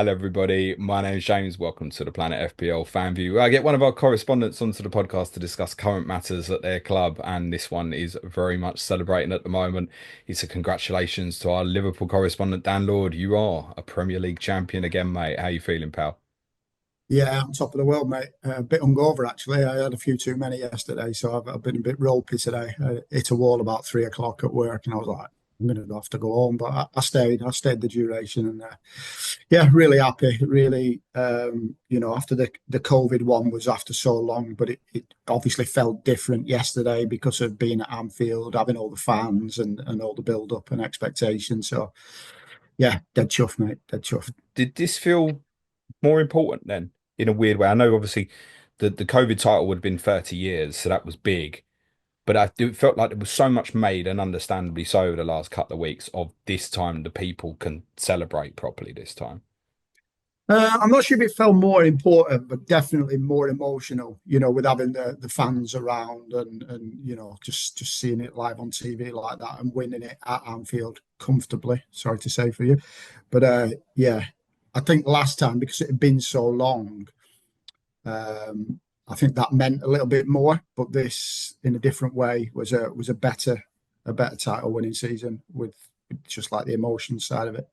Hello, everybody. My name is James. Welcome to the Planet FPL Fan View. I get one of our correspondents onto the podcast to discuss current matters at their club, and this one is very much celebrating at the moment. It's a congratulations to our Liverpool correspondent Dan Lord. You are a Premier League champion again, mate. How you feeling, pal? Yeah, I'm top of the world, mate. A bit hungover, actually. I had a few too many yesterday, so I've been a bit ropey today. I hit a wall about 3 o'clock at work, and I was like, I'm going to have to go home. But I stayed. I stayed the duration, and yeah, really happy. Really, after the COVID one was after so long, but it obviously felt different yesterday because of being at Anfield, having all the fans and all the build up and expectation. So yeah, dead chuff, mate. Dead chuff. Did this feel more important then, in a weird way? I know obviously the COVID title would have been 30 years, so that was big. But it felt like there was so much made, and understandably so, over the last couple of weeks of this time the people can celebrate properly this time. I'm not sure if it felt more important, but definitely more emotional, with having the fans around and just seeing it live on TV like that and winning it at Anfield comfortably. Sorry to say for you. But yeah, I think last time, because it had been so long, I think that meant a little bit more. But this, in a different way, was a better title winning season with just like the emotion side of it.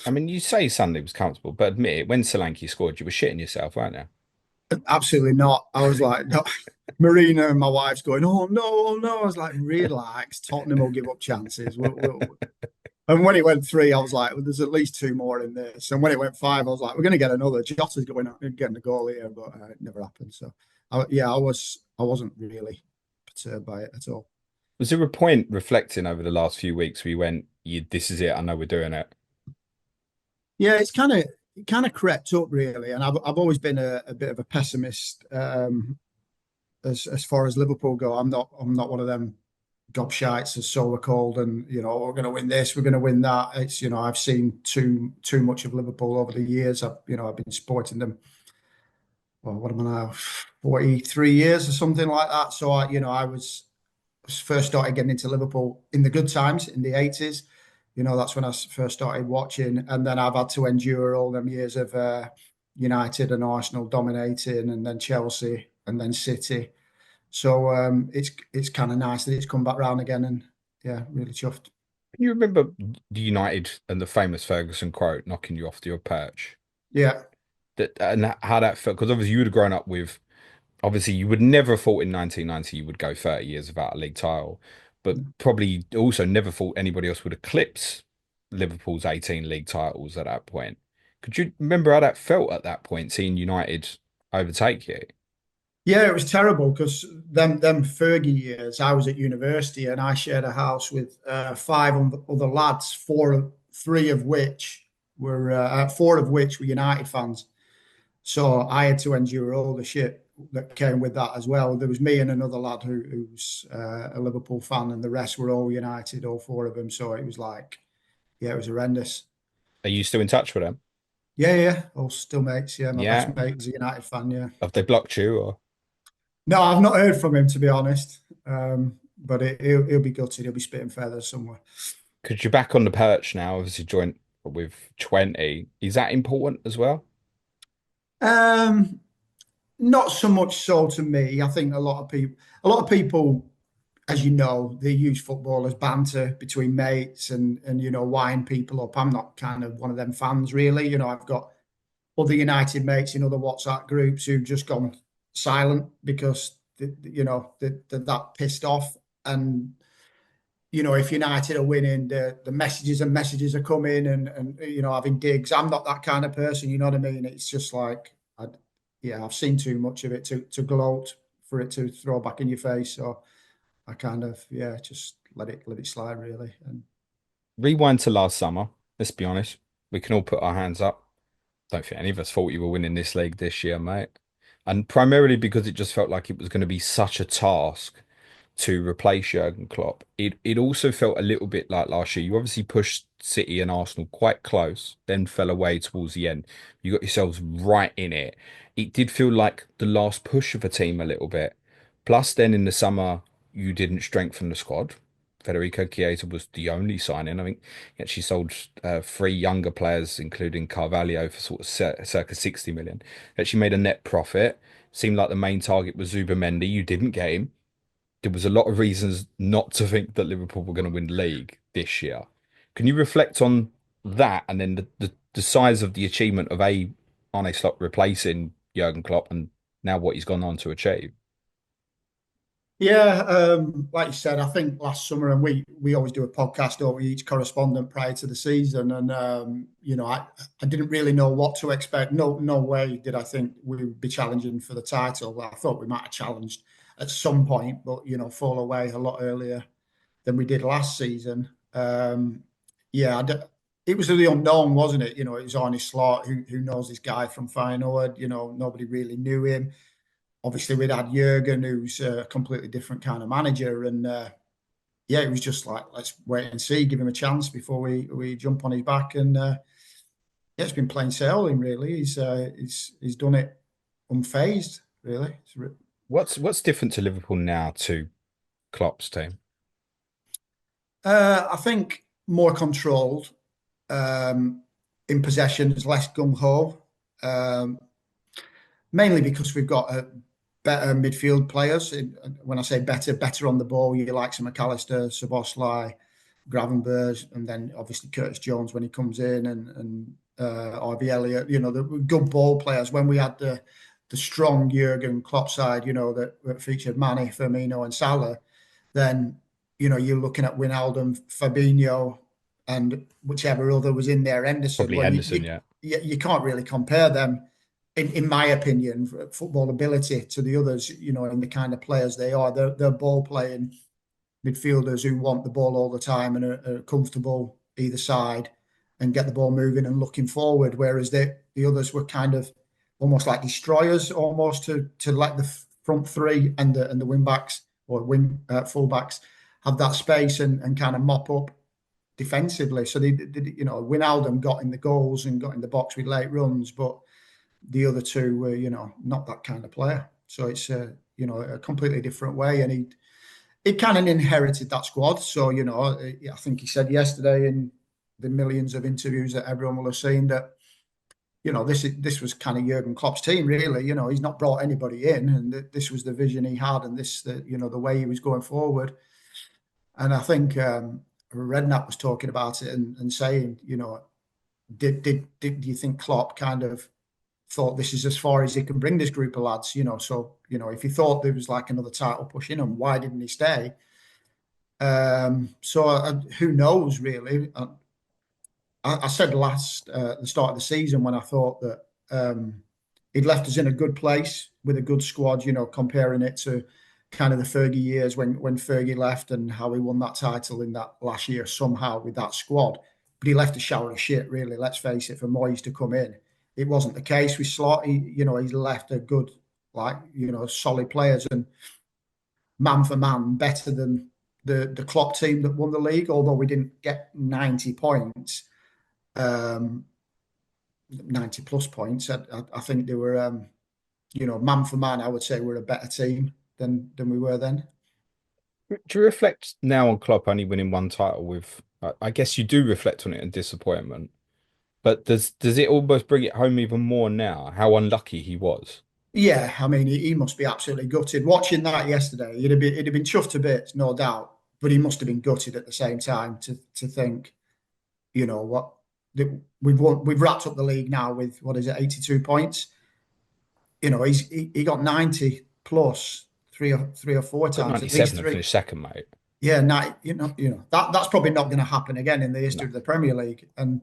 I mean, you say Sunday was comfortable, but admit it, when Solanke scored, you were shitting yourself, weren't you? Absolutely not. I was like, no. Marina and my wife's going, oh no, oh no. I was like, relax. Tottenham will give up chances. And when it went three, I was like, well, there's at least two more in this. And when it went five, I was like, we're going to get another. Jota's going getting a goal here, but it never happened. So, yeah, I wasn't really perturbed by it at all. Was there a point reflecting over the last few weeks where you went, this is it, I know we're doing it? Yeah, it kind of crept up really, and I've always been a bit of a pessimist as far as Liverpool go. I'm not one of them gobshites, as so we're called, and we're going to win this, we're going to win that. It's I've seen too much of Liverpool over the years. I've been supporting them. Well, what am I now? 43 years or something like that. So I was first started getting into Liverpool in the good times in the 80s. That's when I first started watching, and then I've had to endure all them years of United and Arsenal dominating, and then Chelsea, and then City. So it's kind of nice that it's come back round again, and yeah, really chuffed. Can you remember the United and the famous Ferguson quote knocking you off your perch? Yeah, And how that felt? Because obviously you would have grown up with, obviously you would never have thought in 1990 you would go 30 years without a league title, but probably also never thought anybody else would eclipse Liverpool's 18 league titles at that point. Could you remember how that felt at that point, seeing United overtake you? yeah, it was terrible because them Fergie years, I was at university and I shared a house with five other lads, four of which were United fans. So I had to endure all the shit that came with that as well. There was me and another lad who's a Liverpool fan, and the rest were all United, all four of them. So it was like, yeah, it was horrendous. Are you still in touch with them? Yeah, yeah, all still mates. Yeah, my best Yeah. mate is a United fan. Yeah. Have they blocked you or No, I've not heard from him to be honest. But he'll be gutted. He'll be spitting feathers somewhere. could you back on the perch now? Obviously joined with 20. Is that important as well? Um, Not so much so to me. I think a lot of people, as you know, they use football as banter between mates and wind people up. I'm not kind of one of them fans really. I've got other United mates in other WhatsApp groups who've just gone silent because they're that pissed off. And if United are winning, the messages and messages are coming and having digs. I'm not that kind of person. You know what I mean? It's just like yeah, I've seen too much of it to gloat for it to throw back in your face. So I kind of yeah, just let it slide really. And Rewind to last summer. Let's be honest. We can all put our hands up. Don't think any of us thought you were winning this league this year, mate. And primarily because it just felt like it was going to be such a task to replace Jurgen Klopp. It also felt a little bit like last year. You obviously pushed City and Arsenal quite close, then fell away towards the end. You got yourselves right in it. It did feel like the last push of a team a little bit. Plus, then in the summer, you didn't strengthen the squad Federico Chiesa was the only signing. I think he actually sold three younger players, including Carvalho, for sort of circa 60 million. Actually made a net profit. Seemed like the main target was Zubimendi. You didn't get him. There was a lot of reasons not to think that Liverpool were going to win the league this year. Can you reflect on that and then the size of the achievement of Arne Slot replacing Jurgen Klopp and now what he's gone on to achieve? Yeah, like you said, I think last summer, and we always do a podcast over each correspondent prior to the season, and I didn't really know what to expect. No way did I think we would be challenging for the title. Well, I thought we might have challenged at some point, but fall away a lot earlier than we did last season. Yeah, it was the unknown, wasn't it? It was Arne Slot, who knows this guy from Feyenoord. Nobody really knew him. Obviously, we'd had Jurgen, who's a completely different kind of manager, and yeah, it was just like, let's wait and see, give him a chance before we jump on his back, and yeah, it's been plain sailing really. He's done it unfazed, really. What's different to Liverpool now to Klopp's team? I think more controlled um, in possession, is less gung ho. Um, Mainly because we've got better midfield players. When I say better, better on the ball, you like some McAllister, Szoboszlai, Gravenberch, and then obviously Curtis Jones when he comes in, and RB Elliott. The good ball players. When we had the strong Jurgen Klopp side, that featured Mane, Firmino, and Salah, then you're looking at Wijnaldum, Fabinho, and whichever other was in there, Henderson. Probably Well, Henderson, yeah. you can't really compare them, in my opinion, football ability to the others. In the kind of players they are, they're ball playing midfielders who want the ball all the time and are comfortable either side and get the ball moving and looking forward. Whereas the others were kind of almost like destroyers, almost to let the front three and the wing backs or wing full backs have that space and kind of mop up defensively. So Wijnaldum got in the goals and got in the box with late runs, but the other two were, not that kind of player. So it's a completely different way, and he kind of inherited that squad. So I think he said yesterday in the millions of interviews that everyone will have seen that this was kind of Jurgen Klopp's team, really. He's not brought anybody in, and this was the vision he had, and the way he was going forward. And I think Redknapp was talking about it and saying, did you think Klopp kind of thought this is as far as he can bring this group of lads? So if he thought there was like another title push in him, why didn't he stay? Who knows, really? I said the start of the season when I thought that he'd left us in a good place with a good squad. Comparing it to kind of the Fergie years when Fergie left and how he won that title in that last year somehow with that squad. But he left a shower of shit, really. Let's face it. For Moyes to come in, it wasn't the case with Slot. He's left a good, solid players, and man for man better than the Klopp team that won the league. Although we didn't get 90 points, 90 plus points, I think they were, man for man. I would say we're a better team than we were then. Do you reflect now on Klopp only winning one title with, I guess you do reflect on it in disappointment, but does it almost bring it home even more now how unlucky he was? Yeah, I mean, he must be absolutely gutted. Watching that yesterday, he'd have been chuffed to bits, no doubt. But he must have been gutted at the same time to think, what we've wrapped up the league now with, what is it, 82 points. He got 90 plus three or four Got times, at least 97 and three. finished second, mate. Yeah, that's probably not going to happen again in the history No. of the Premier League. And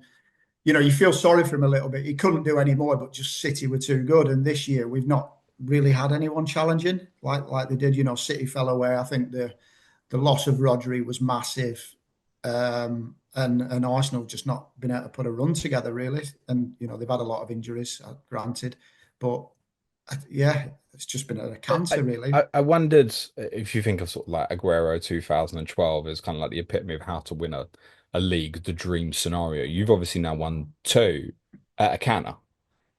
you feel sorry for him a little bit. He couldn't do any more, but just City were too good. And this year we've not really had anyone challenging like they did. City fell away. I think the loss of Rodri was massive. And Arsenal just not been able to put a run together really. And they've had a lot of injuries, granted, but yeah, it's just been a I, cancer really. I wondered if you think of sort of like Aguero 2012 as kind of like the epitome of how to win a league, the dream scenario. You've obviously now won two at a canter.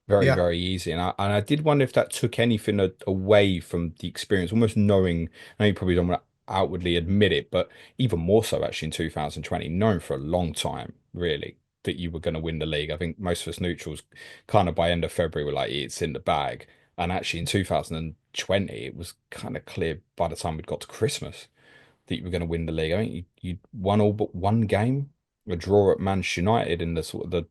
Very, Yeah. very easy. And I did wonder if that took anything away from the experience, almost knowing, I know you probably don't want to outwardly admit it, but even more so actually in 2020, known for a long time, really, that you were going to win the league. I think most of us neutrals kind of by end of February were like, it's in the bag. And actually in 2020, it was kind of clear by the time we'd got to Christmas that you were going to win the league. I think you won all but one game, a draw at Manchester United in the sort of the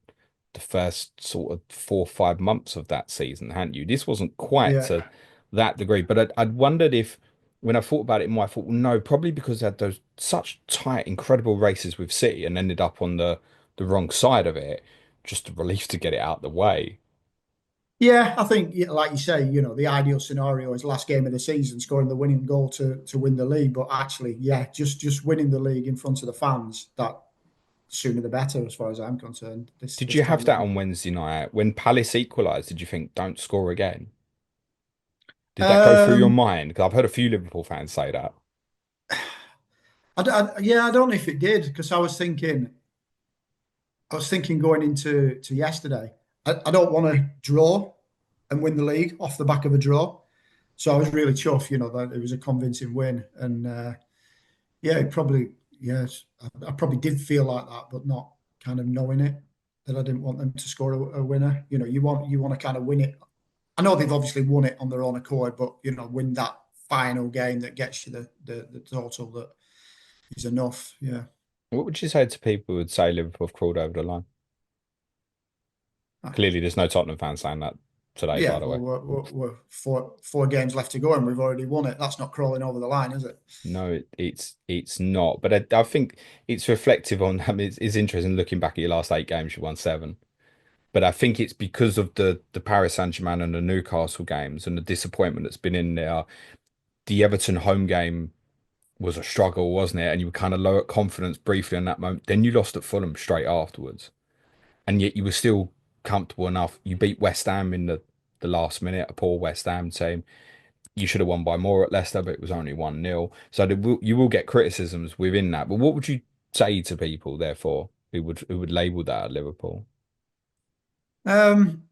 first sort of 4 or 5 months of that season, hadn't you? This wasn't quite Yeah. to that degree, but I'd wondered if, when I thought about it more, I thought, well, no, probably because they had those such tight, incredible races with City and ended up on the wrong side of it. Just a relief to get it out the way. Yeah, I think, yeah, like you say, the ideal scenario is last game of the season, scoring the winning goal to win the league. But actually, yeah, just winning the league in front of the fans, that sooner the better, as far as I'm concerned. This Did this you time have of that year. on Wednesday night when Palace equalised? Did you think, don't score again? Did that go through your Um, mind? Because I've heard a few Liverpool fans say that. yeah, I don't know if it did because I was thinking going into yesterday. I don't want to draw and win the league off the back of a draw. So I was really chuffed, that it was a convincing win. And yeah, it probably, yes, I probably did feel like that, but not kind of knowing it that I didn't want them to score a winner. You want to kind of win it. I know they've obviously won it on their own accord, but win that final game that gets you the total that is enough. Yeah. What would you say to people who would say Liverpool have crawled over the line? Clearly, there's no Tottenham fans saying that today, by Yeah, the well, way. we're four games left to go, and we've already won it. That's not crawling over the line, is it? No, it's not. But I think it's reflective on. I mean, it's interesting looking back at your last 8 games. You won seven. But I think it's because of the Paris Saint-Germain and the Newcastle games and the disappointment that's been in there. The Everton home game was a struggle, wasn't it? And you were kind of low at confidence briefly in that moment. Then you lost at Fulham straight afterwards, and yet you were still comfortable enough. You beat West Ham in the last minute, a poor West Ham team. You should have won by more at Leicester, but it was only 1-0. So you will get criticisms within that. But what would you say to people, therefore, who would label that at Liverpool? Um,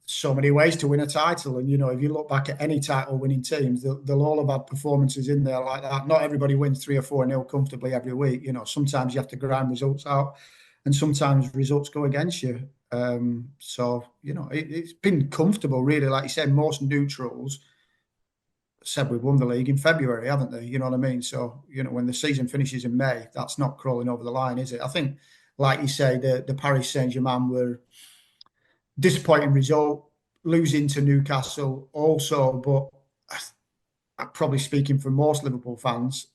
so many ways to win a title, and if you look back at any title-winning teams, they'll all have had performances in there like that. Not everybody wins 3 or 4-0 comfortably every week. Sometimes you have to grind results out, and sometimes results go against you. So it's been comfortable, really. Like you said, most neutrals said we've won the league in February, haven't they? You know what I mean? So, when the season finishes in May, that's not crawling over the line, is it? I think, like you say, the Paris Saint-Germain were disappointing result, losing to Newcastle also, but probably speaking for most Liverpool fans,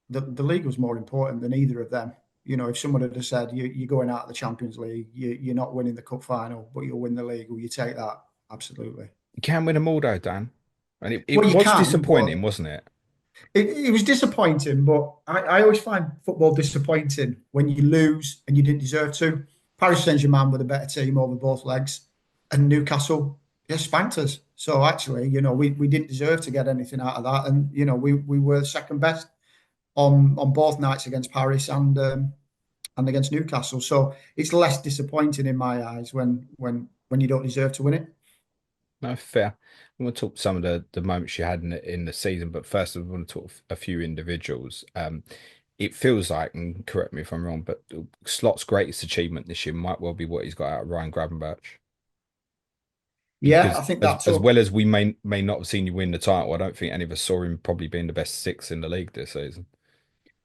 the league was more important than either of them. If someone had said you're going out of the Champions League, you're not winning the cup final, but you'll win the league, will you take that? Absolutely. You can win them all, though, Dan. And it Well, you was can, but disappointing, wasn't it? it was disappointing, but I always find football disappointing when you lose and you didn't deserve to. Paris Saint-Germain were the better team over both legs, and Newcastle just spanked us. So actually, we didn't deserve to get anything out of that, and we were second best on both nights against Paris and against Newcastle. So it's less disappointing in my eyes when you don't deserve to win it. No, fair. We want to talk some of the moments you had in the season, but first we want to talk a few individuals. It feels like, and correct me if I'm wrong, but Slot's greatest achievement this year might well be what he's got out of Ryan Gravenberch. Yeah, I Because think as that as took. well as we may not have seen you win the title, I don't think any of us saw him probably being the best six in the league this season.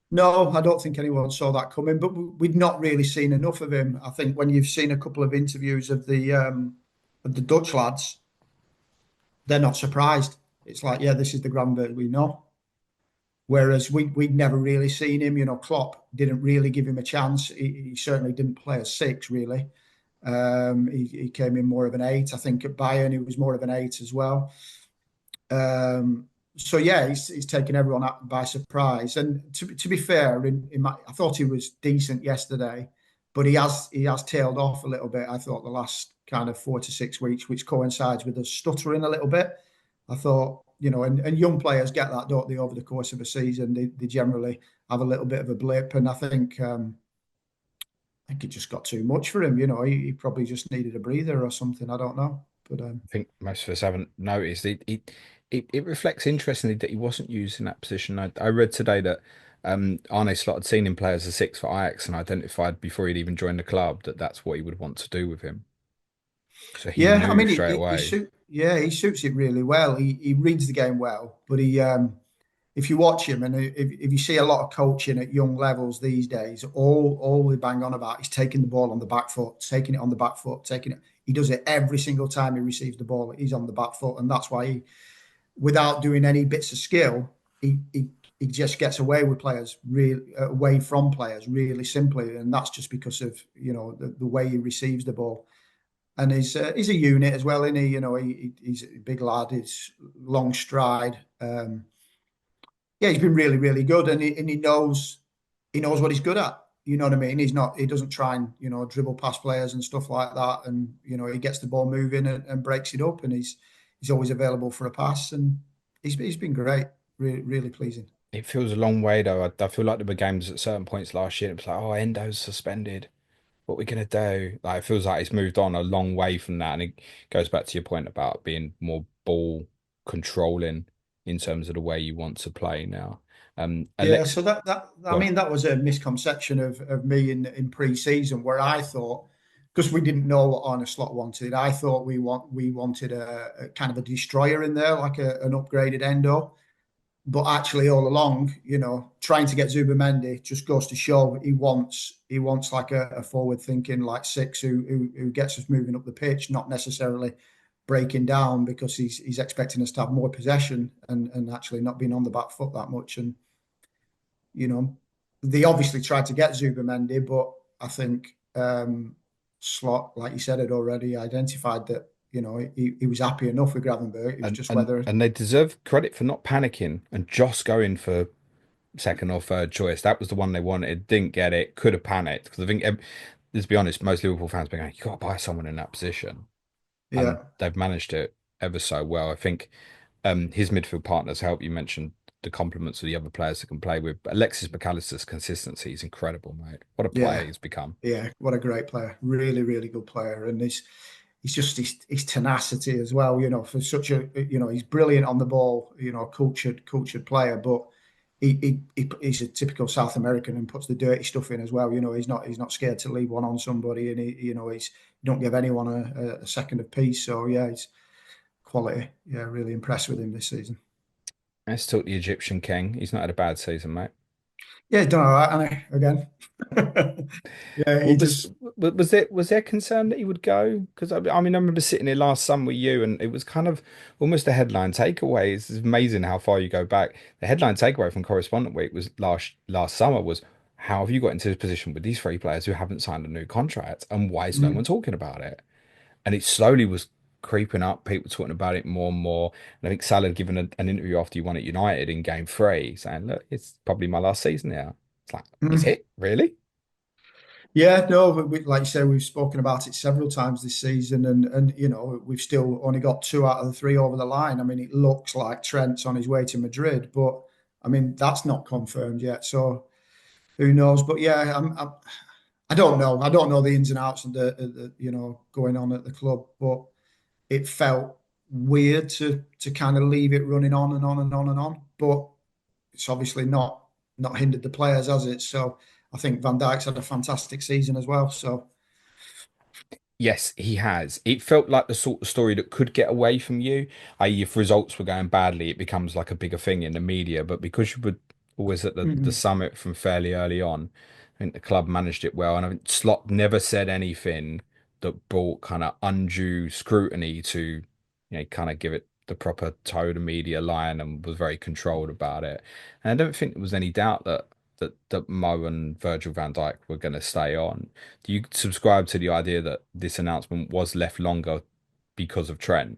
No, I don't think anyone saw that coming, but we'd not really seen enough of him. I think when you've seen a couple of interviews of the Dutch lads, they're not surprised. It's like, yeah, this is the Granberg we know. Whereas we'd never really seen him. Klopp didn't really give him a chance. He certainly didn't play a six, really. He came in more of an eight. I think at Bayern he was more of an eight as well. So yeah, he's taken everyone up by surprise. And to be fair, I thought he was decent yesterday, but he has tailed off a little bit. I thought the last kind of 4 to 6 weeks, which coincides with us stuttering a little bit. I thought, and young players get that, don't they, over the course of a season? They generally have a little bit of a blip, and I think it just got too much for him. He probably just needed a breather or something. I don't know, but I think most of us haven't noticed it. it reflects interestingly that he wasn't used in that position. I read today that Arne Slot had seen him play as a six for Ajax and identified before he'd even joined the club that that's what he would want to do with him. So he Yeah, I knew mean, straight away. he suits it really well. He reads the game well, but if you watch him and if you see a lot of coaching at young levels these days, all they bang on about is taking the ball on the back foot, taking it on the back foot, taking it. He does it every single time he receives the ball. He's on the back foot, and that's why without doing any bits of skill, he just gets away with players, really away from players, really simply, and that's just because of the way he receives the ball. And he's a unit as well, isn't he? He's a big lad. He's long stride. Yeah, he's been really, really good, and he knows what he's good at. You know what I mean? He doesn't try and dribble past players and stuff like that, and he gets the ball moving and breaks it up, and he's always available for a pass, and he's been great, really, really pleasing. It feels a long way though. I feel like there were games at certain points last year. It was like, oh, Endo's suspended. What are we gonna do? Like, it feels like it's moved on a long way from that, and it goes back to your point about being more ball controlling in terms of the way you want to play now. Yeah, Alex, so that I go on. mean that was a misconception of me in pre-season where I thought because we didn't know what Arne Slot wanted, I thought we wanted a kind of a destroyer in there, like an upgraded Endo. But actually, all along, trying to get Zubamendi just goes to show he wants like a forward thinking like six who gets us moving up the pitch, not necessarily breaking down because he's expecting us to have more possession and actually not being on the back foot that much. And you know, they obviously tried to get Zubamendi, but I think Slot, like you said, had already identified that he was happy enough with Gravenberg. It was and just and whether, and they deserve credit for not panicking and just going for second or third choice. That was the one they wanted. Didn't get it. Could have panicked because I think, let's be honest, most Liverpool fans been going, "You got to buy someone in that position," and yeah, they've managed it ever so well. I think his midfield partners help. You mentioned the compliments of the other players that can play with. But Alexis McAllister's consistency is incredible, mate. What a player yeah, he's become. yeah. What a great player! Really, really good player, and he's just his tenacity as well. For such he's brilliant on the ball. Cultured player, but he's a typical South American and puts the dirty stuff in as well. He's not scared to leave one on somebody, and he don't give anyone a second of peace. So yeah, he's quality. Yeah, really impressed with him this season. Let's talk the Egyptian king. He's not had a bad season, mate. Yeah, he's done all right, hasn't he? Again. Yeah, he What was just. was there concern that he would go? Because I mean, I remember sitting here last summer with you, and it was kind of almost a headline takeaway. It's amazing how far you go back. The headline takeaway from Correspondent Week was last summer was, how have you got into this position with these three players who haven't signed a new contract, and why is no one Mm, talking about it? And it slowly was creeping up. People talking about it more and more. And I think Salah had given an interview after he won at United in Game 3, saying, "Look, it's probably my last season here." It's like, is mm. it really? Yeah, no, like you say, we've spoken about it several times this season, and we've still only got two out of the three over the line. I mean, it looks like Trent's on his way to Madrid, but I mean that's not confirmed yet. So who knows? But yeah, I don't know. I don't know the ins and outs of the going on at the club, but it felt weird to kind of leave it running on and on and on and on. But it's obviously not hindered the players, has it? So I think Van Dijk's had a fantastic season as well. So Yes, he has. It felt like the sort of story that could get away from you. I.e., if results were going badly, it becomes like a bigger thing in the media. But because you were always at the mm, summit from fairly early on, I think the club managed it well. And I think Slot never said anything that brought kind of undue scrutiny to, kind of give it the proper toe to media line, and was very controlled about it. And I don't think there was any doubt that Mo and Virgil van Dijk were going to stay on. Do you subscribe to the idea that this announcement was left longer because of Trent?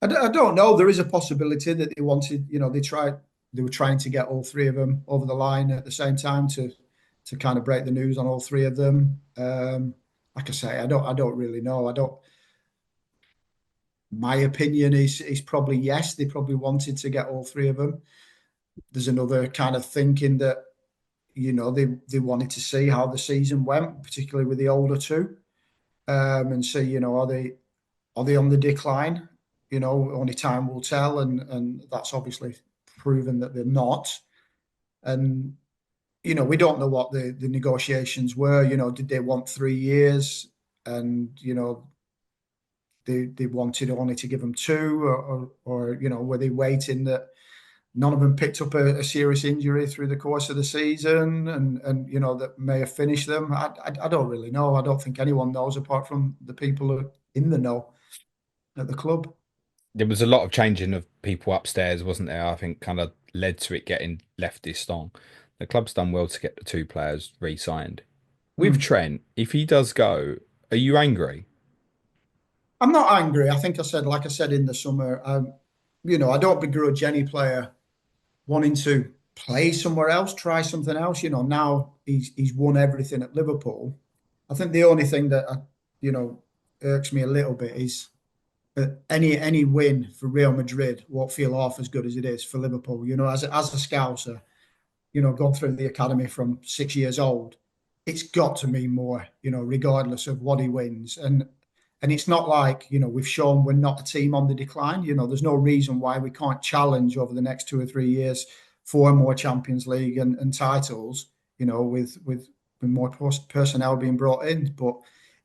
I don't know. There is a possibility that they wanted, they were trying to get all three of them over the line at the same time to kind of break the news on all three of them. Like I say, I don't really know. I don't. My opinion is probably yes. They probably wanted to get all three of them. There's another kind of thinking that they wanted to see how the season went, particularly with the older two, and see are they on the decline. only time will tell, and that's obviously proven that they're not. And we don't know what the negotiations were. Did they want 3 years, and they wanted only to give them two, or were they waiting that none of them picked up a serious injury through the course of the season, and that may have finished them. I don't really know. I don't think anyone knows apart from the people who are in the know at the club. There was a lot of changing of people upstairs, wasn't there? I think kind of led to it getting left this long. The club's done well to get the two players re-signed. With Mm. Trent, if he does go, are you angry? I'm not angry. I think like I said in the summer, I don't begrudge any player wanting to play somewhere else, try something else. Now he's won everything at Liverpool. I think the only thing that you know irks me a little bit is any win for Real Madrid won't feel half as good as it is for Liverpool. As a Scouser, gone through the academy from 6 years old, it's got to mean more, regardless of what he wins. And it's not like, we've shown we're not a team on the decline. There's no reason why we can't challenge over the next 2 or 3 years for more Champions League and titles, with more personnel being brought in. But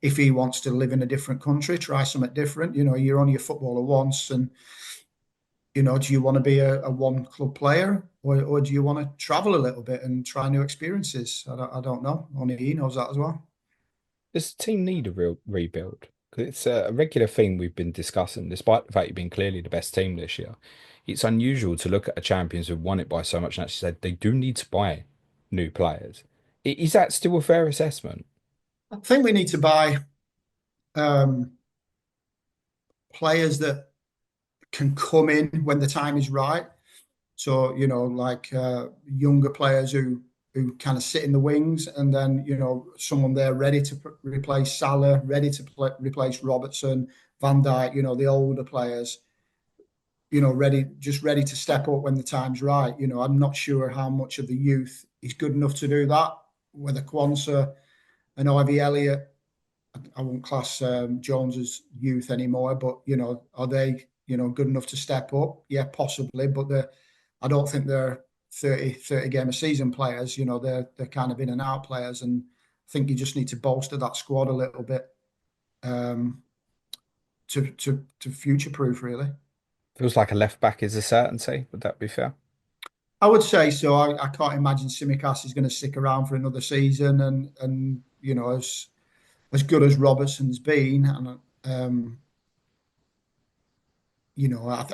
if he wants to live in a different country, try something different, you're only a footballer once. And do you want to be a one club player, or do you want to travel a little bit and try new experiences? I don't know. Only he knows that as well. Does the team need a real rebuild? Because it's a regular theme we've been discussing, despite the fact you've been clearly the best team this year. It's unusual to look at a champions who've won it by so much and actually said they do need to buy new players. Is that still a fair assessment? I think we need to buy um, players that can come in when the time is right. So, like younger players who kind of sit in the wings, and then someone there ready to replace Salah, ready to replace Robertson, Van Dijk. The older players, ready to step up when the time's right. I'm not sure how much of the youth is good enough to do that. Whether Kwanzaa and Ivy Elliott, I won't class Jones as youth anymore, but are they good enough to step up? Yeah, possibly, but I don't think they're 30 game a season players. They're kind of in and out players, and I think you just need to bolster that squad a little bit um, to future proof, really. Feels like a left back is a certainty. Would that be fair? I would say so. I can't imagine Simicast is going to stick around for another season, and as good as Robertson's been, and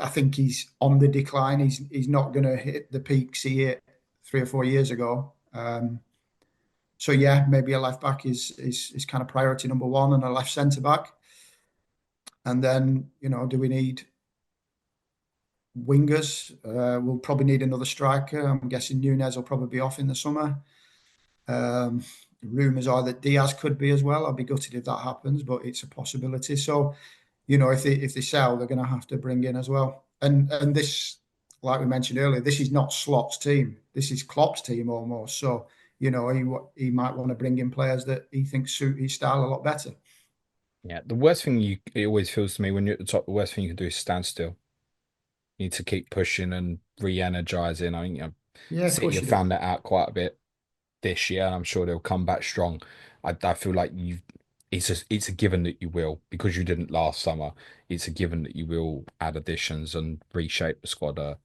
I think he's on the decline. He's not going to hit the peaks he hit 3 or 4 years ago. So yeah, maybe a left back is kind of priority number one, and a left centre back. And then do we need wingers? We'll probably need another striker. I'm guessing Nunez will probably be off in the summer. Um, Rumours are that Diaz could be as well. I'll be gutted if that happens, but it's a possibility. So if they sell, they're going to have to bring in as well. And this, like we mentioned earlier, this is not Slot's team. This is Klopp's team almost. So he might want to bring in players that he thinks suit his style a lot better. Yeah. The worst thing it always feels to me when you're at the top, the worst thing you can do is stand still. You need to keep pushing and re-energizing. I think Yeah, of City course have you do. found that out quite a bit this year, and I'm sure they'll come back strong. I feel like it's a given that you will, because you didn't last summer. It's a given that you will add additions and reshape the squad a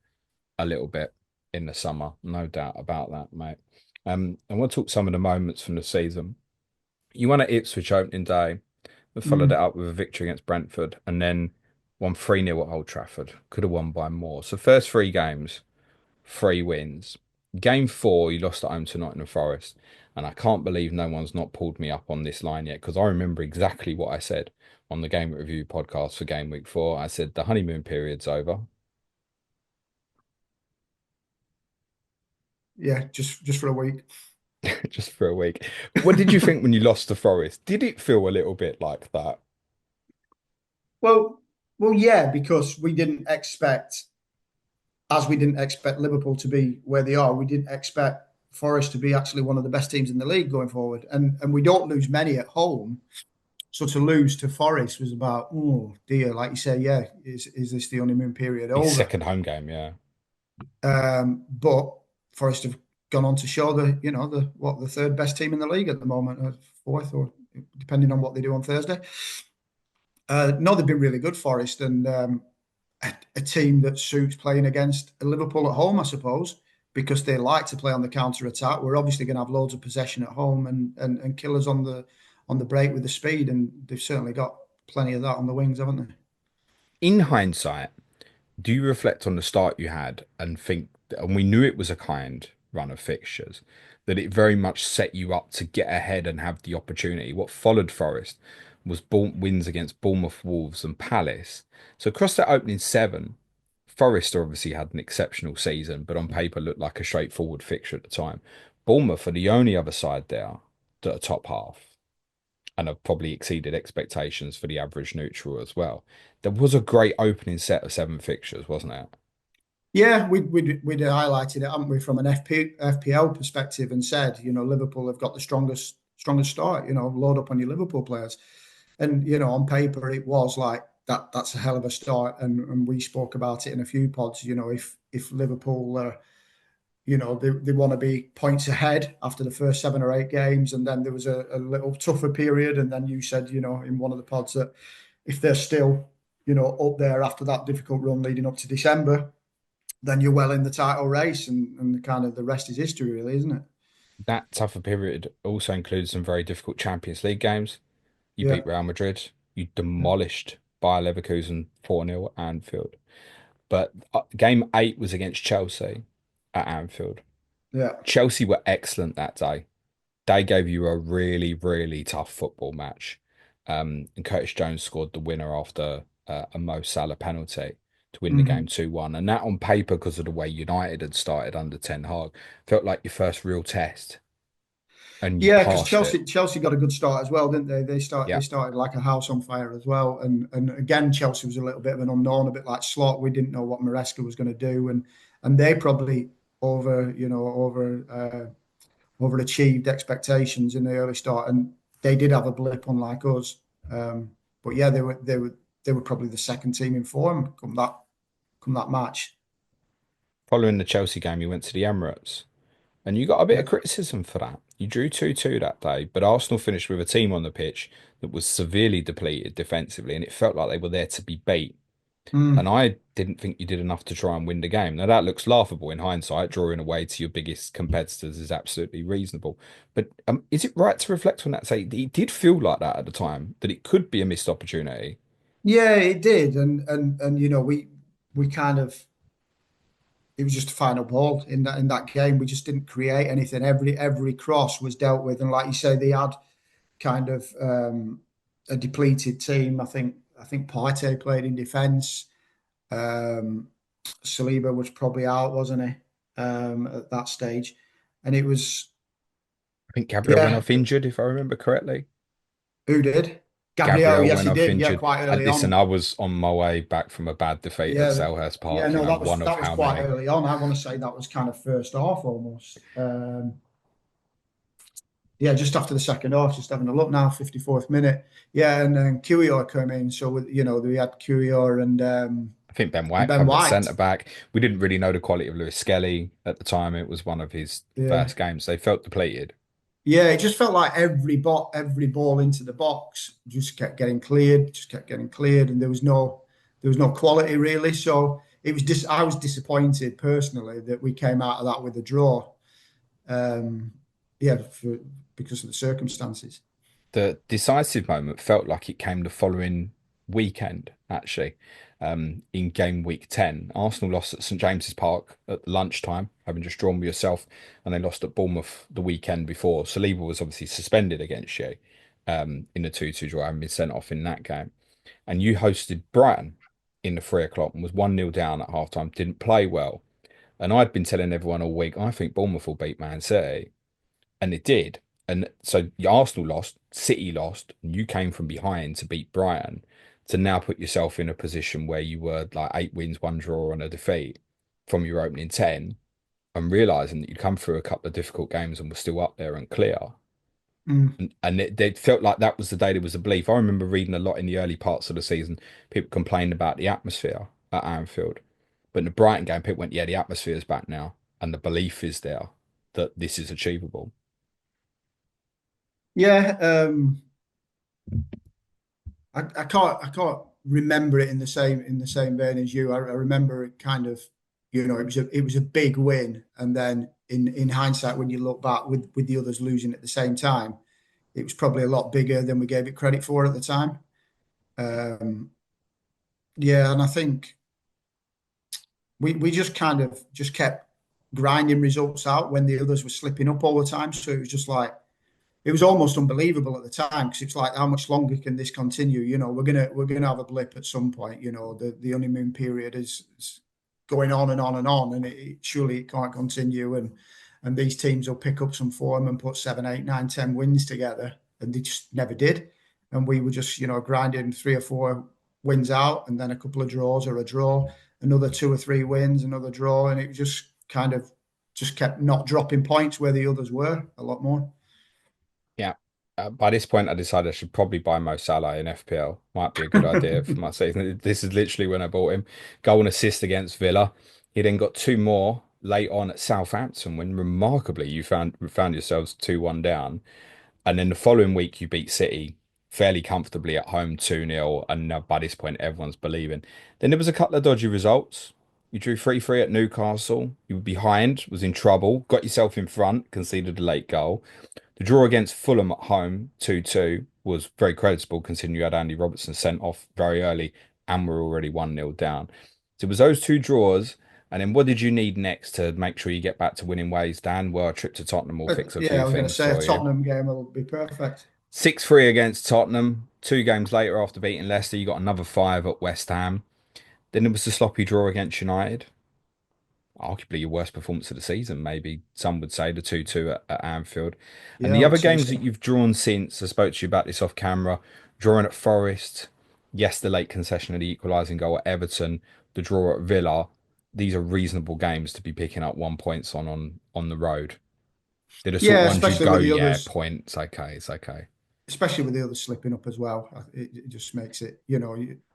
little bit in the summer. No doubt about that, mate. And we'll talk some of the moments from the season. You won at Ipswich opening day. We followed it Mm. up with a victory against Brentford, and then won 3-0 at Old Trafford. Could have won by more. So first three games, three wins. Game four, you lost at home to Nottingham Forest. And I can't believe no one's not pulled me up on this line yet, because I remember exactly what I said on the Game Review podcast for game week 4. I said the honeymoon period's over. Yeah, just for a week. Just for a week. What did you think when you lost to Forest? Did it feel a little bit like that? Well, yeah, because we didn't expect Liverpool to be where they are. We didn't expect Forest to be actually one of the best teams in the league going forward, and we don't lose many at home. So to lose to Forest was about, oh dear, like you say, yeah, is this the honeymoon period His over? second home game, yeah. But Forest have gone on to show the third best team in the league at the moment, or fourth, or depending on what they do on Thursday. No, they've been really good, Forest, and a team that suits playing against Liverpool at home, I suppose, because they like to play on the counter attack. We're obviously going to have loads of possession at home and kill us on the break with the speed, and they've certainly got plenty of that on the wings, haven't they? In hindsight, do you reflect on the start you had and think, and we knew it was a kind run of fixtures, that it very much set you up to get ahead and have the opportunity? What followed Forest was wins against Bournemouth, Wolves, and Palace. So across that opening seven, Forest obviously had an exceptional season, but on paper looked like a straightforward fixture at the time. Bournemouth are the only other side there that are top half and have probably exceeded expectations for the average neutral as well. There was a great opening set of seven fixtures, wasn't it? Yeah, we'd highlighted it, haven't we, from an FPL perspective, and said, Liverpool have got the strongest start. Load up on your Liverpool players, and on paper it was like that. That's a hell of a start, and we spoke about it in a few pods. If Liverpool, they want to be points ahead after the first 7 or 8 games, and then there was a little tougher period, and then you said, in one of the pods that if they're still, up there after that difficult run leading up to December, then you're well in the title race, and kind of the rest is history, really, isn't it? That tougher period also includes some very difficult Champions League games. You Yeah, beat Real Madrid. You yeah, demolished Bayer Leverkusen 4-0 at Anfield. But game eight was against Chelsea at Anfield. yeah. Chelsea were excellent that day. They gave you a really, really tough football match. And Curtis Jones scored the winner after a Mo Salah penalty to win the game Mhm. 2-1. And that on paper, because of the way United had started under Ten Hag, felt like your first real test and you Yeah, because passed Chelsea it. Chelsea got a good start as well, didn't they? They Yeah. started like a house on fire as well, and again Chelsea was a little bit of an unknown, a bit like Slot. We didn't know what Maresca was going to do, and they probably overachieved expectations in the early start, and they did have a blip unlike us. But yeah, they were probably the second team in form come that match. Following the Chelsea game, you went to the Emirates. And you got a bit Yeah. of criticism for that. You drew 2-2 that day, but Arsenal finished with a team on the pitch that was severely depleted defensively, and it felt like they were there to be beat. And Mm. I didn't think you did enough to try and win the game. Now, that looks laughable in hindsight. Drawing away to your biggest competitors is absolutely reasonable. But is it right to reflect on that? Say it did feel like that at the time, that it could be a missed opportunity. Yeah, it did, and we kind of it was just a final ball in that game. We just didn't create anything. Every cross was dealt with, and like you say, they had kind of a depleted team. I think Partey played in defence. Um, Saliba was probably out, wasn't he, at that stage? And it was, I think Gabriel went yeah, off injured, if I remember correctly. who did? Gabriel, Gabriel yes, went he off did. Yeah, injured. quite And early listen, on. I was on my way back from a bad defeat at Yeah, Selhurst yeah, Park, no, that was one of that was how quite many. early on. I want to say that was kind of first half almost. Yeah, just after the second half, just having a look now, 54th minute. Yeah, and then Kiwior came in. So, we had Kiwior I think Ben and White Ben covered at White. centre back. We didn't really know the quality of Lewis Skelly at the time. It was one of his Yeah. first games. They felt depleted. Yeah, it just felt like every ball into the box just kept getting cleared, and there was no quality really. So it was just I was disappointed personally that we came out of that with a draw. Um, yeah, because of the circumstances. The decisive moment felt like it came the following weekend, actually, in game week 10. Arsenal lost at St James's Park at lunchtime, having just drawn with yourself, and they lost at Bournemouth the weekend before. Saliba was obviously suspended against you in the 2-2 draw, having been sent off in that game. And you hosted Brighton in the 3 o'clock and was 1-0 down at halftime, didn't play well. And I'd been telling everyone all week, I think Bournemouth will beat Man City. And it did. And so Arsenal lost, City lost, and you came from behind to beat Brighton to now put yourself in a position where you were like 8 wins, one draw, and a defeat from your opening 10, and realizing that you'd come through a couple of difficult games and were still up there and clear. Mm. And it felt like that was the day there was a belief. I remember reading a lot in the early parts of the season. People complained about the atmosphere at Anfield. But in the Brighton game, people went, yeah, the atmosphere is back now. And the belief is there that this is achievable. Yeah, I can't remember it in the same vein as you. I remember it kind of, it was a big win, and then in hindsight, when you look back with the others losing at the same time, it was probably a lot bigger than we gave it credit for at the time. Um, yeah, and I think we just kind of just kept grinding results out when the others were slipping up all the time. So it was just like it was almost unbelievable at the time because it's like how much longer can this continue? We're gonna have a blip at some point. The honeymoon period is going on and on and on, and surely it can't continue. And these teams will pick up some form and put 7, 8, 9, 10 wins together, and they just never did. And we were just grinding 3 or 4 wins out, and then a couple of draws or a draw, another 2 or 3 wins, another draw, and it just kind of just kept not dropping points where the others were a lot more. Yeah. By this point, I decided I should probably buy Mo Salah in FPL. Might be a good idea for my season. This is literally when I bought him. Goal and assist against Villa. He then got two more late on at Southampton when remarkably you found yourselves 2-1 down. And then the following week you beat City fairly comfortably at home 2-0. And now by this point everyone's believing. Then there was a couple of dodgy results. You drew 3-3 at Newcastle. You were behind, was in trouble, got yourself in front, conceded a late goal. The draw against Fulham at home, 2-2, was very creditable considering you had Andy Robertson sent off very early and were already 1-0 down. So it was those two draws. And then what did you need next to make sure you get back to winning ways, Dan? Well, a trip to Tottenham will fix a Yeah, few I was going to things say a for you. Tottenham game will be perfect. 6-3 against Tottenham. 2 games later, after beating Leicester, you got another five at West Ham. Then it was the sloppy draw against United. Arguably your worst performance of the season, maybe some would say the 2-2 at Anfield. And Yeah, the I other would say games that so. you've drawn since, I spoke to you about this off camera, drawing at Forest, yes, the late concession of the equalising goal at Everton, the draw at Villa. These are reasonable games to be picking up 1 points on the road. They're the sort of Yeah, ones you'd especially go, with the yeah, others, points, okay, it's okay. especially with the others slipping up as well. It just makes it,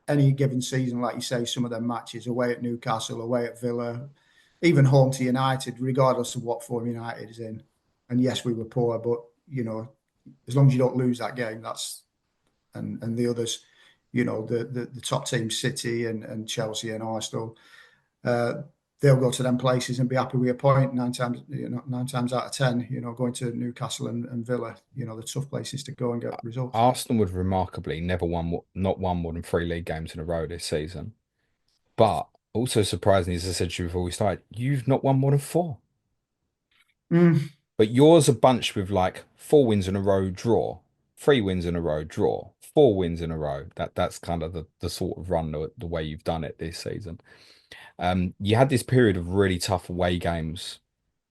any given season, like you say, some of them matches away at Newcastle, away at Villa, even home to United, regardless of what form United is in. And yes, we were poor, but as long as you don't lose that game, and the others, the top teams, City and Chelsea and Arsenal, uh, they'll go to them places and be happy with a point 9 times, 9 times out of 10, going to Newcastle and Villa, the tough places to go and get results. Arsenal would remarkably never not won more than 3 league games in a row this season. But also surprisingly, as I said to you before we started, you've not won more than four. Mm, But yours are bunched with like 4 wins in a row draw, 3 wins in a row draw, 4 wins in a row. That's kind of the sort of run the way you've done it this season. You had this period of really tough away games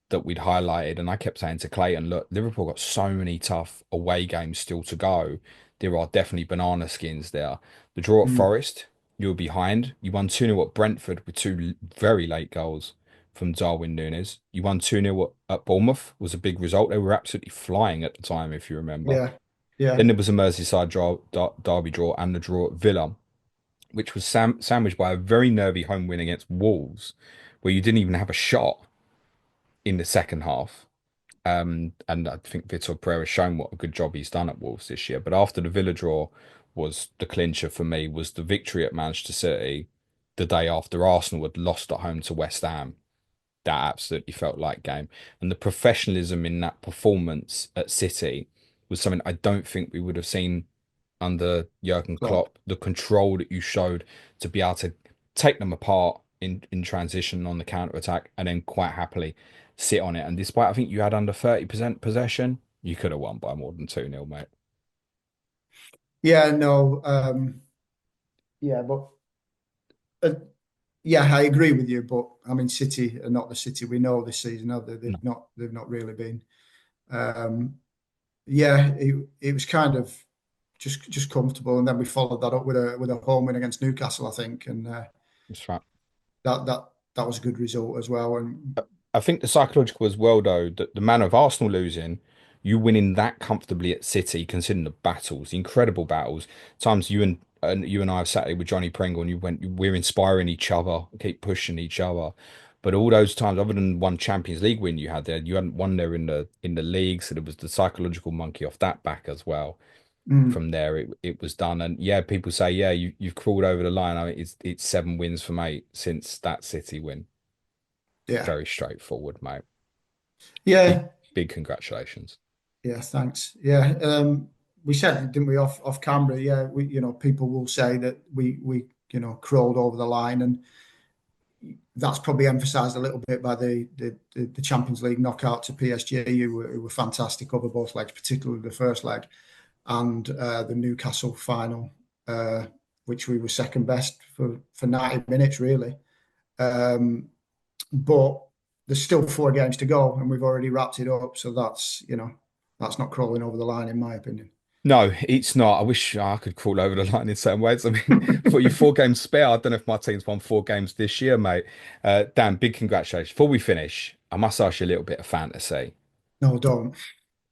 that we'd highlighted, and I kept saying to Clayton, look, Liverpool got so many tough away games still to go. There are definitely banana skins there. The draw at mm, Forest, you were behind. You won 2-0 at Brentford with two very late goals from Darwin Núñez. You won 2-0 at Bournemouth, was a big result. They were absolutely flying at the time, if you remember. yeah, yeah. Then there was a Merseyside draw, derby draw, and the draw at Villa, which was sandwiched by a very nervy home win against Wolves, where you didn't even have a shot in the second half. And I think Vitor Pereira's shown what a good job he's done at Wolves this year. But after the Villa draw was the clincher for me, was the victory at Manchester City the day after Arsenal had lost at home to West Ham. That absolutely felt like game. And the professionalism in that performance at City was something I don't think we would have seen under Jurgen Klopp. Klopp. The control that you showed to be able to take them apart in transition on the counter attack and then quite happily sit on it. And despite I think you had under 30% possession, you could have won by more than 2-0, mate. Yeah, no, yeah, but uh, yeah, I agree with you. But I mean, City are not the City we know this season, have they? No, They've not really been. Um, yeah, it was kind of just comfortable, and then we followed that up with a home win against Newcastle, I think, and that's right. that that that was a good result as well. And I think the psychological as well, though, that the manner of Arsenal losing, you winning that comfortably at City, considering the battles, the incredible battles. Times you and I have sat here with Johnny Pringle, and you went, we're inspiring each other, keep pushing each other. But all those times, other than one Champions League win you had there, you hadn't won there in the league, so there was the psychological monkey off that back as well. Mm, From there, it was done, and yeah, people say, yeah, you've crawled over the line. I mean, it's 7 wins from 8 since that City win. yeah, Very straightforward, mate. Big yeah, big congratulations. yeah. Thanks. Yeah, we said, didn't we, off camera? Yeah, people will say that we crawled over the line, and that's probably emphasised a little bit by the Champions League knockout to PSG, who were fantastic over both legs, particularly the first leg, and the Newcastle final, which we were second best for 90 minutes, really. Um, but there's still 4 games to go, and we've already wrapped it up. So that's not crawling over the line, in my opinion. No, it's not. I wish I could crawl over the line in certain ways. I mean, for you 4 games spare, I don't know if my team's won 4 games this year, mate. Dan, big congratulations. Before we finish, I must ask you a little bit of fantasy. No, don't.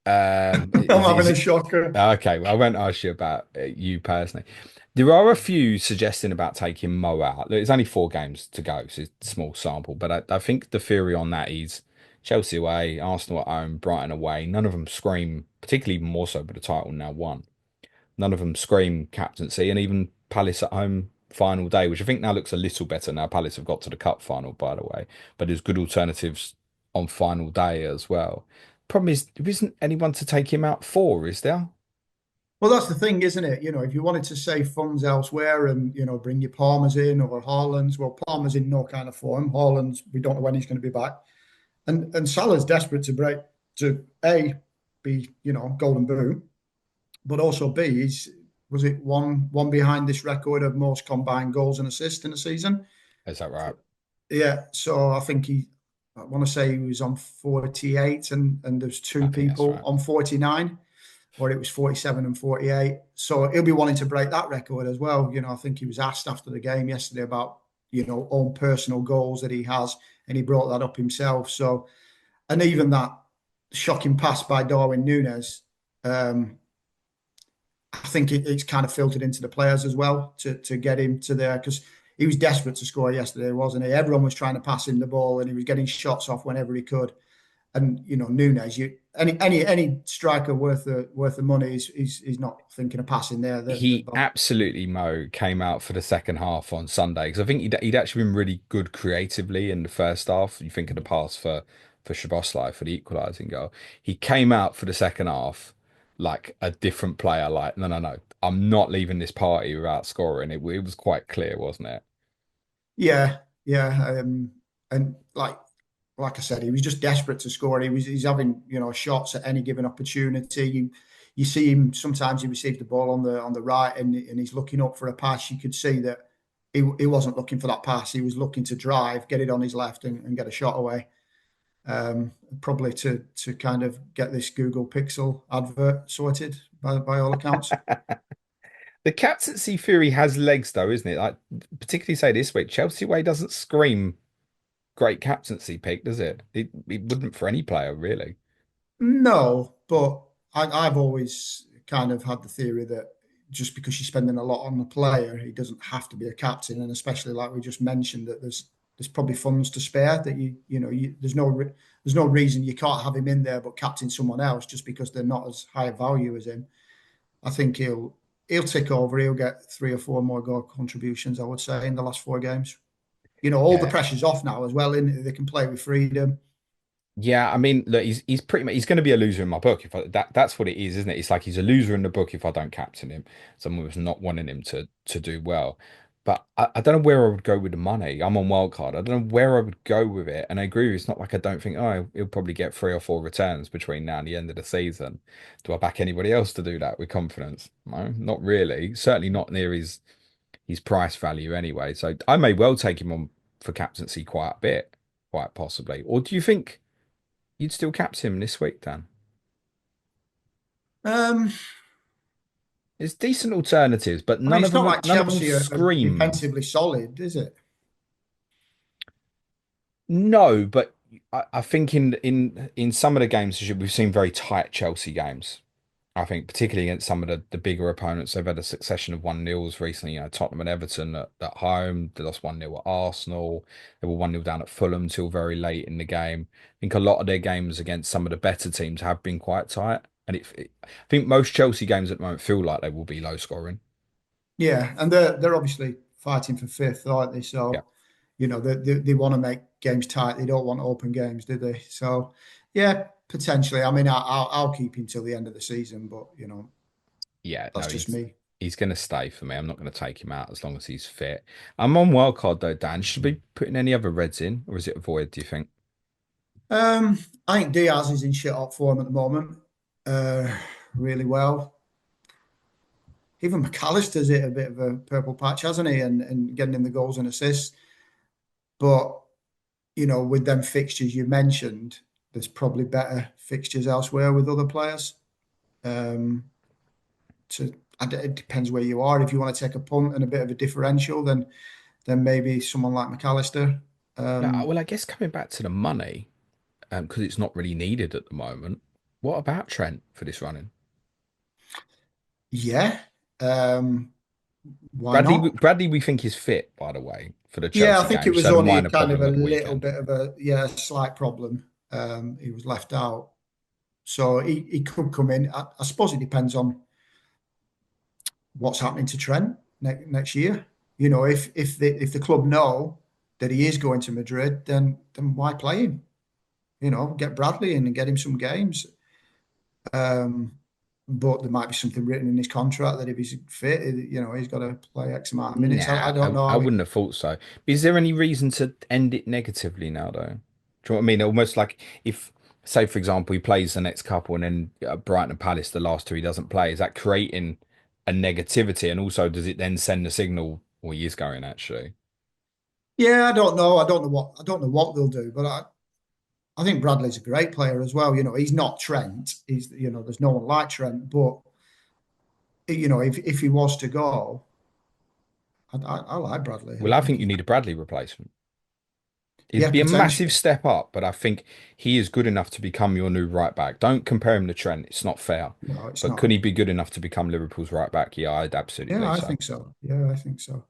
I'm Is having a it shocker. okay? Well, I won't ask you about you personally. There are a few suggesting about taking Mo out. Look, it's only 4 games to go, so it's a small sample. But I think the theory on that is Chelsea away, Arsenal at home, Brighton away. None of them scream, particularly even more so with the title now won. None of them scream captaincy, and even Palace at home final day, which I think now looks a little better now. Palace have got to the cup final, by the way, but there's good alternatives on final day as well. Problem is, there isn't anyone to take him out for, is there? Well, that's the thing, isn't it? If you wanted to save funds elsewhere and, bring your Palmers in or Haaland's, well, Palmer's in no kind of form. Haaland's, we don't know when he's going to be back. And Salah's desperate to A, be, golden boot, but also B, was it one behind this record of most combined goals and assists in a season? Is that right? Yeah, so I think I want to say he was on 48, and there's I two think that's people right. on 49, or it was 47 and 48. So he'll be wanting to break that record as well. I think he was asked after the game yesterday about, own personal goals that he has, and he brought that up himself. So, and even that shocking pass by Darwin Núñez, um, I think it's kind of filtered into the players as well to get him to there, because he was desperate to score yesterday, wasn't he? Everyone was trying to pass him the ball, and he was getting shots off whenever he could. And Núñez, any striker worth the money is not thinking of passing there. He absolutely, Mo, came out for the second half on Sunday because I think he'd actually been really good creatively in the first half. You think of the pass for Szoboszlai for the equalising goal. He came out for the second half like a different player. Like, no, no, no, I'm not leaving this party without scoring. It was quite clear, wasn't it? Yeah, yeah, and like I said, he was just desperate to score. He's having shots at any given opportunity. You see him sometimes. He received the ball on the right, and he's looking up for a pass. You could see that he wasn't looking for that pass. He was looking to drive, get it on his left, and get a shot away. Probably to kind of get this Google Pixel advert sorted by all accounts. The captaincy theory has legs, though, isn't it? Like, particularly say this week, Chelsea way doesn't scream great captaincy pick, does it? It wouldn't for any player, really. No, but I've always kind of had the theory that just because you're spending a lot on the player, he doesn't have to be a captain, and especially like we just mentioned that there's probably funds to spare that there's no reason you can't have him in there but captain someone else just because they're not as high value as him. I think he'll tick over. He'll get 3 or 4 more goal contributions, I would say, in the last 4 games. All the Yeah. pressure's off now as well. In they can play with freedom. Yeah, I mean, look, he's pretty much he's going to be a loser in my book if that's what it is, isn't it? It's like he's a loser in the book if I don't captain him. Someone was not wanting him to do well, but I don't know where I would go with the money. I'm on wildcard. I don't know where I would go with it, and I agree with you. It's not like I don't think he'll probably get 3 or 4 returns between now and the end of the season. Do I back anybody else to do that with confidence? No, not really. Certainly not near his price value anyway. So I may well take him on for captaincy quite a bit, quite possibly. Or do you think? You'd still captain him this week, Dan. Um, There's decent alternatives, but I mean, none of it's not them like none of them Chelsea are scream. defensively solid, is it? No, but I think in some of the games this year, we've seen very tight Chelsea games. I think particularly against some of the bigger opponents, they've had a succession of 1-0s recently. Tottenham and Everton at home, they lost 1-0 at Arsenal. They were 1-0 down at Fulham till very late in the game. I think a lot of their games against some of the better teams have been quite tight. And I think most Chelsea games at the moment feel like they will be low scoring. Yeah, and they're obviously fighting for fifth, aren't they? Yeah. So, they want to make games tight. They don't want open games, do they? So, yeah, potentially. I mean, I'll keep him till the end of the season, but Yeah, that's no, just me. he's going to stay for me. I'm not going to take him out as long as he's fit. I'm on wildcard though, Dan. Should we be putting any other reds in, or is it a void, do you think? Um, I think Diaz is in shit hot form at the moment, uh, really well. Even McAllister's hit a bit of a purple patch, hasn't he? And getting in the goals and assists. But with them fixtures you mentioned, there's probably better fixtures elsewhere with other players. Um, to it depends where you are. If you want to take a punt and a bit of a differential, then maybe someone like McAllister. Well, Um, well, I guess coming back to the money, because it's not really needed at the moment. What about Trent for this running? yeah, um, why Bradley, not? Bradley, we think is fit, by the way, for the Yeah, I Chelsea think game. it Just was had a only minor kind of problem a at the little weekend. bit of a slight problem. He was left out, so he could come in. I suppose it depends on what's happening to Trent next year. If the club know that he is going to Madrid, then why play him? Get Bradley in and get him some games. Um, but there might be something written in his contract that if he's fit, he's got to play X amount of minutes. I Nah, don't know I how he. wouldn't have thought so. Is there any reason to end it negatively now, though? Do you know what I mean? Almost like if, say, for example, he plays the next couple and then Brighton and Palace, the last two, he doesn't play. Is that creating a negativity? And also, does it then send the signal, well, he is going actually? Yeah, I don't know. I don't know what they'll do, but I think Bradley's a great player as well. He's not Trent. There's no one like Trent, but if he was to go, I like Bradley. I Well, I think think you he's need a Bradley replacement. yeah, It'd be a massive potentially. step up, but I think he is good enough to become your new right back. Don't compare him to Trent. It's not fair. No, it's But could not. he be good enough to become Liverpool's right back? Yeah, I'd absolutely Yeah, believe I so. think so. Yeah, I think so.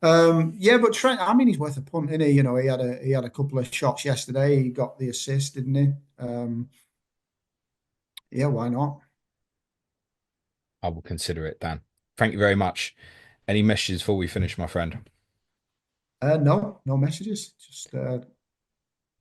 Yeah, but Trent, I mean, he's worth a punt, isn't he? He had a couple of shots yesterday. He got the assist, didn't he? Yeah, why not? I will consider it, Dan. Thank you very much. Any messages before we finish, my friend? No, no messages. Just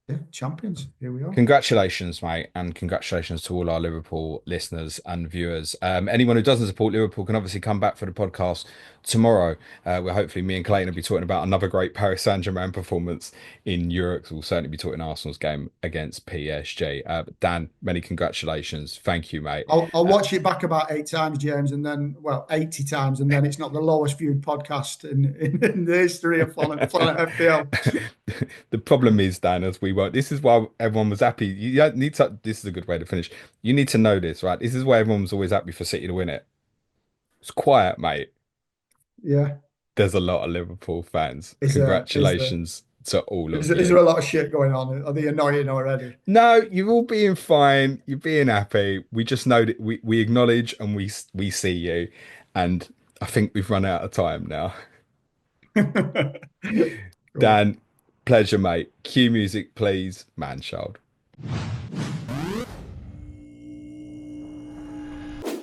yeah, champions. Here we are. Congratulations, mate, and congratulations to all our Liverpool listeners and viewers. Anyone who doesn't support Liverpool can obviously come back for the podcast tomorrow, where hopefully me and Clayton will be talking about another great Paris Saint-Germain performance in Europe. We'll certainly be talking Arsenal's game against PSG. But Dan, many congratulations. Thank you, mate. I'll Uh, watch it back about 8 times, James, and then 80 times, and then it's not the lowest viewed podcast in the history of Planet FPL. The problem is, Dan, as we were, this is why everyone was happy. You don't need to, this is a good way to finish. You need to know this, right? This is why everyone was always happy for City to win it. It's quiet, mate. Yeah, There's a lot of Liverpool fans. is there Congratulations to all is of there, is you. there a lot of shit going on? Are they annoying already? No, you're all being fine. You're being happy. We just know that we acknowledge and we see you. And I think we've run out of time now. Cool. Dan, pleasure, mate. Cue music, please. Man child.